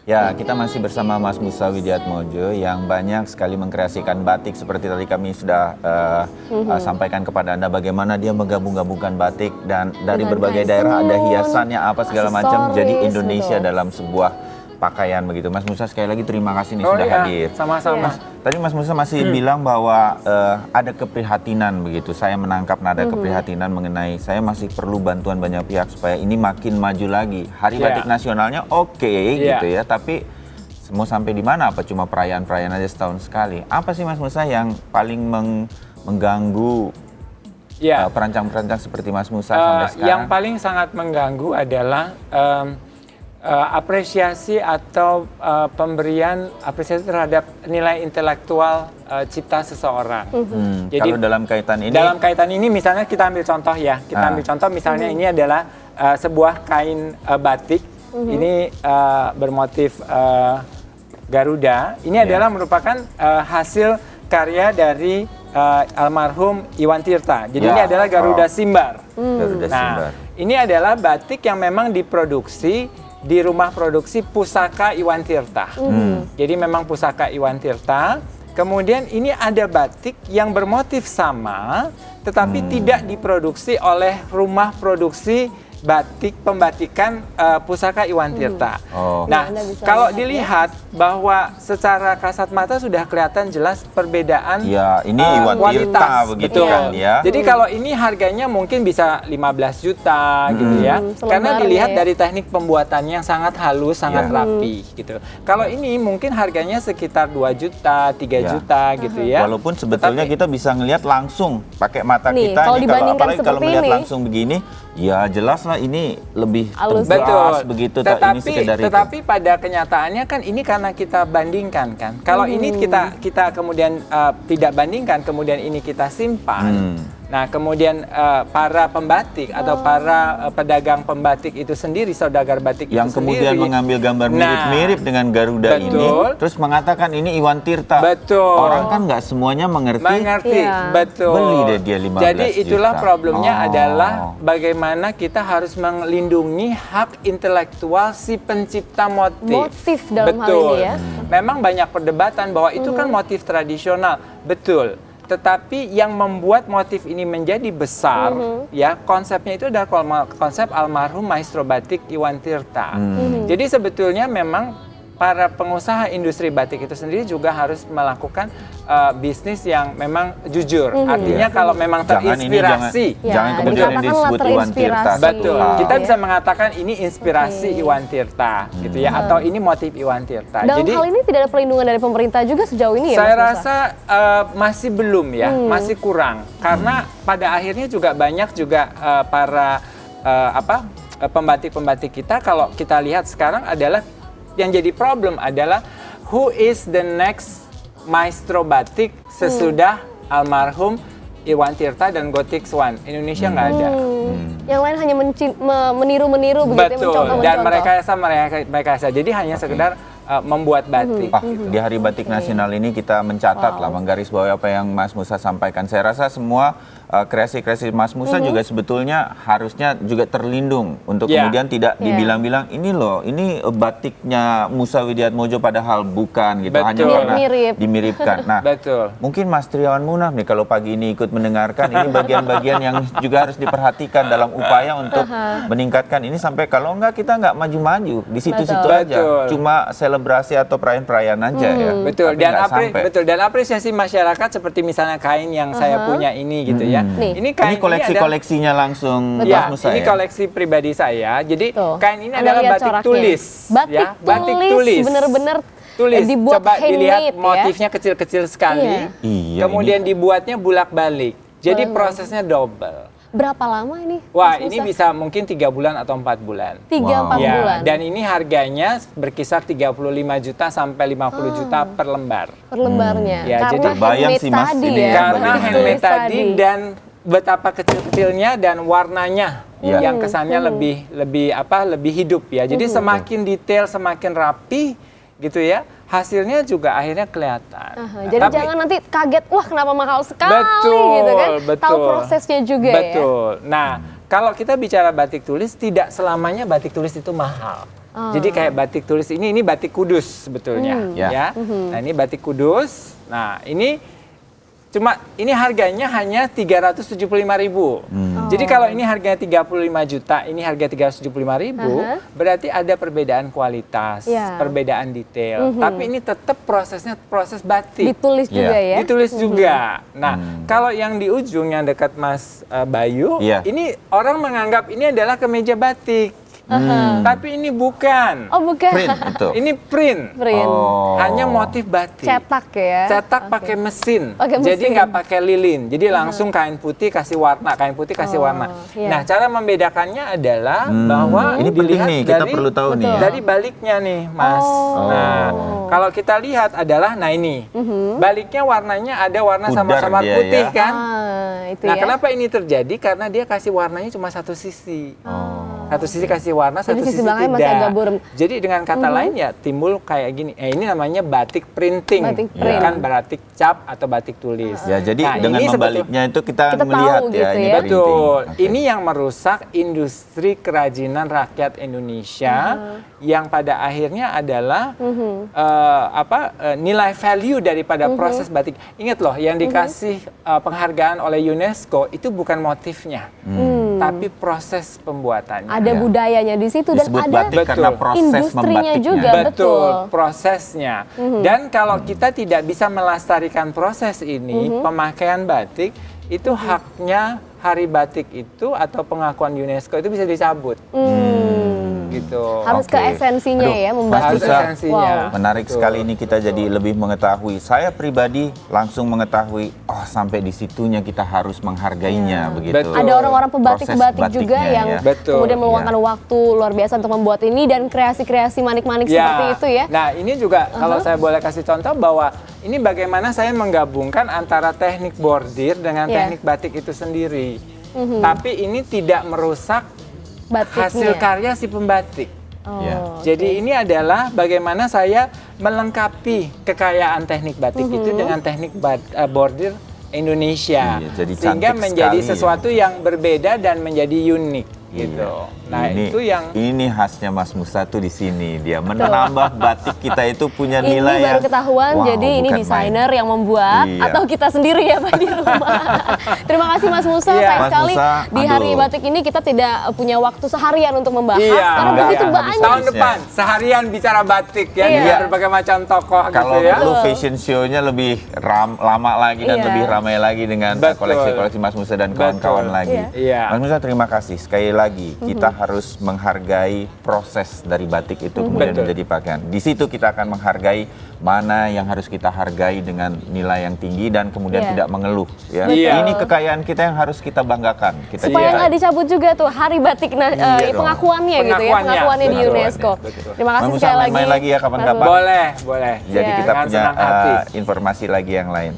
Ya, kita masih bersama Mas Musa Widiatmodjo yang banyak sekali mengkreasikan batik seperti tadi kami sudah sampaikan kepada Anda bagaimana dia menggabung-gabungkan batik dan dari berbagai daerah ada hiasannya apa segala macam jadi Indonesia dalam sebuah pakaian begitu. Mas Musa sekali lagi terima kasih nih sudah hadir. Sama-sama. Tadi Mas Musa masih bilang bahwa ada keprihatinan begitu. Saya menangkap nada keprihatinan mengenai saya masih perlu bantuan banyak pihak supaya ini makin maju lagi. Hari Batik Nasionalnya gitu ya, tapi mau sampai di mana? Apa cuma perayaan-perayaan aja setahun sekali? Apa sih Mas Musa yang paling mengganggu perancang-perancang seperti Mas Musa sampai sekarang? Yang paling sangat mengganggu adalah apresiasi atau pemberian apresiasi terhadap nilai intelektual cipta seseorang. Jadi kalau dalam kaitan ini misalnya kita ambil contoh ya, misalnya ini adalah sebuah kain batik, ini bermotif Garuda. Ini adalah merupakan hasil karya dari almarhum Iwan Tirta. Jadi ini adalah Garuda Simbar. Simbar. Ini adalah batik yang memang diproduksi di rumah produksi Pusaka Iwan Tirta. Jadi memang Pusaka Iwan Tirta. Kemudian ini ada batik yang bermotif sama, tetapi tidak diproduksi oleh rumah produksi batik pembatikan Pusaka Iwan Tirta. Nah, kalau dilihat bahwa secara kasat mata sudah kelihatan jelas perbedaan ini Iwan Tirta begitu kan ya. Jadi kalau ini harganya mungkin bisa 15 juta gitu ya. Karena dilihat dari teknik pembuatannya yang sangat halus, sangat rapi gitu. Kalau ini mungkin harganya sekitar 2 juta, 3 juta gitu ya. Walaupun sebetulnya kita bisa ngelihat langsung pakai mata nih, kita kalau ini apalagi kalau melihat langsung begini, ya jelas lah ini lebih tebas begitu. Tetapi pada kenyataannya kan ini karena kita bandingkan kan. Kalau ini kita kemudian tidak bandingkan, kemudian ini kita simpan. Nah, kemudian para pembatik atau para pedagang pembatik itu sendiri, saudagar batik yang itu kemudian sendiri, mengambil gambar mirip-mirip dengan Garuda ini, terus mengatakan ini Iwan Tirta. Orang kan nggak semuanya mengerti. Betul. Beli deh dia 15 Jadi itulah juta. problemnya adalah bagaimana kita harus melindungi hak intelektual si pencipta motif. Dalam hal ini ya. Memang banyak perdebatan bahwa itu kan motif tradisional. Betul. Tetapi yang membuat motif ini menjadi besar, ya konsepnya itu adalah konsep almarhum maestro batik Iwan Tirta. Jadi sebetulnya memang para pengusaha industri batik itu sendiri juga harus melakukan bisnis yang memang jujur. Artinya kalau memang terinspirasi. Jangan kemudian ini disebut Iwan Tirta. Betul. Kita bisa mengatakan ini inspirasi Iwan Tirta, gitu ya, atau ini motif Iwan Tirta. Dalam hal ini tidak ada perlindungan dari pemerintah juga sejauh ini ya? Saya rasa masih belum ya, masih kurang. Karena pada akhirnya juga banyak juga para pembatik-pembatik kita, kalau kita lihat sekarang adalah yang jadi problem adalah who is the next maestro batik sesudah almarhum Iwan Tirta dan Gothic Swan. Indonesia nggak ada. Yang lain hanya meniru-meniru begitu. Betul. Dan mereka jadi hanya sekedar membuat batik. Di Hari Batik Nasional ini kita mencatat lah, menggarisbawahi apa yang Mas Musa sampaikan. Saya rasa semua kreasi-kreasi Mas Musa juga sebetulnya harusnya juga terlindung untuk kemudian tidak dibilang-bilang ini loh, ini batiknya Musa Widiatmodjo padahal bukan gitu, hanya karena dimiripkan. Nah, mungkin Mas Triawan Munaf nih kalau pagi ini ikut mendengarkan, ini bagian-bagian yang juga harus diperhatikan dalam upaya untuk meningkatkan ini sampai kalau enggak kita enggak maju-maju di situ-situ aja, cuma selebrasi atau perayaan-perayaan aja ya. Betul. Dan apresiasi masyarakat seperti misalnya kain yang saya punya ini gitu ya. Ini koleksi-koleksinya langsung Mas Musa ini koleksi pribadi saya. Jadi kain ini adalah batik tulis. Batik tulis. Bener-bener dibuat coba dilihat handmade, motifnya kecil-kecil sekali. Kemudian dibuatnya bulak-balik. Jadi prosesnya double. Berapa lama ini? Wah, ini bisa mungkin 3 bulan atau 4 bulan. 3-4 bulan. Dan ini harganya berkisar 35 juta sampai 50 juta per lembar. Per lembarnya. Jadi bayang sih Mas tadi ini ya. Karena handmade tadi dan betapa kecil-kecilnya dan warnanya yang kesannya lebih hidup ya. Jadi semakin detail, semakin rapi gitu ya. Hasilnya juga akhirnya kelihatan. Jadi jangan nanti kaget, wah kenapa mahal sekali gitu kan. Tahu prosesnya juga ya. Nah, kalau kita bicara batik tulis, tidak selamanya batik tulis itu mahal. Jadi kayak batik tulis ini batik Kudus sebetulnya, ya. Nah ini batik Kudus. Nah ini harganya hanya 375.000. Jadi kalau ini harganya 35 juta, ini harga 375.000, berarti ada perbedaan kualitas, perbedaan detail. Tapi ini tetap prosesnya proses batik. Ditulis juga ya? Ditulis juga. Nah, kalau yang di ujung yang dekat Mas Bayu, ini orang menganggap ini adalah kemeja batik. Tapi ini bukan. Oh bukan. Print itu. Ini print. Hanya motif batik. Cetak ya. Cetak pakai mesin. Pakai Jadi mesin. nggak pakai lilin. Jadi langsung kain putih kasih warna, kain putih kasih warna. Nah, cara membedakannya adalah bahwa ini penting dilihat nih, kita perlu tahu nih. dari baliknya nih, Mas. Nah, kalau kita lihat adalah ini. Baliknya warnanya ada warna Pudar sama-sama dia, putih ya. kan? Itu Nah, ya. kenapa ini terjadi? Karena dia kasih warnanya cuma satu sisi. Satu sisi kasih warna, Jadi satu sisi sisi belakangnya tidak. masih agak burem. Jadi dengan kata lain ya timbul kayak gini. Ini namanya batik printing, Batik print. bukan batik cap atau batik tulis. Ya, jadi Nah, dengan ini membaliknya itu kita Kita melihat tahu ya gitu ini ya. printing. Betul. Oke. Ini yang merusak industri kerajinan rakyat Indonesia yang pada akhirnya adalah nilai value daripada proses batik. Ingat loh, yang dikasih penghargaan oleh UNESCO itu bukan motifnya, tapi proses pembuatannya. Ada budayanya di situ dan Disebut ada batik karena proses industrinya membatiknya. juga. Betul, prosesnya. Dan kalau kita tidak bisa melestarikan proses ini, pemakaian batik itu haknya Hari Batik itu atau pengakuan UNESCO itu bisa dicabut. Gitu. Harus ke Oke. esensinya Aduh, ya, Mas membatik. Harus Musa, esensinya. menarik Betul. sekali ini kita jadi lebih mengetahui. Saya pribadi langsung mengetahui, sampai di situnya kita harus menghargainya begitu. Betul. Ada orang-orang pembatik Proses batik juga batiknya, yang ya. Betul. kemudian meluangkan waktu luar biasa untuk membuat ini dan kreasi-kreasi manik-manik seperti itu ya. Nah, ini juga kalau saya boleh kasih contoh bahwa ini bagaimana saya menggabungkan antara teknik bordir dengan teknik batik itu sendiri. Tapi ini tidak merusak Batiknya. hasil karya si pembatik. Ya. Jadi ini adalah bagaimana saya melengkapi kekayaan teknik batik itu dengan teknik bordir Indonesia. Iya, jadi sehingga cantik menjadi sekali sesuatu yang berbeda dan menjadi unik gitu. Nah, itu yang ini khasnya Mas Musa tuh di sini, dia menambah batik kita itu punya nilai Ini baru yang, ketahuan, wow, jadi ini bukan desainer main. yang membuat Iya. atau kita sendiri ya Pak di rumah. Terima kasih Mas Musa, Iya. sayang Mas sekali Musa, di Hari aduh. Batik ini kita tidak punya waktu seharian untuk membahas karena enggak, begitu habis banyak. tahun depan seharian bicara batik ya Iya. dengan berbagai macam tokoh Kalau gitu ya. perlu fashion show-nya lebih lama lagi dan Iya. lebih ramai lagi dengan Betul. koleksi-koleksi Mas Musa dan kawan-kawan Betul. lagi. Iya. Mas Musa terima kasih sekali lagi. Kita harus menghargai proses dari batik itu kemudian Betul. menjadi pakaian. Di situ kita akan menghargai mana yang harus kita hargai dengan nilai yang tinggi dan kemudian Iya. tidak mengeluh. Ya. Iya. Ini kekayaan kita yang harus kita banggakan. Kita Supaya cintai. nggak dicabut juga tuh Hari Batik Iya dong. pengakuannya gitu ya, pengakuannya di Betul. UNESCO. Betul. Terima kasih Mas Musa sekali lagi. main-main lagi ya kapan-kapan. Mas Musa. Boleh. Jadi Iya. kita Dengan punya senang hati. informasi lagi yang lain.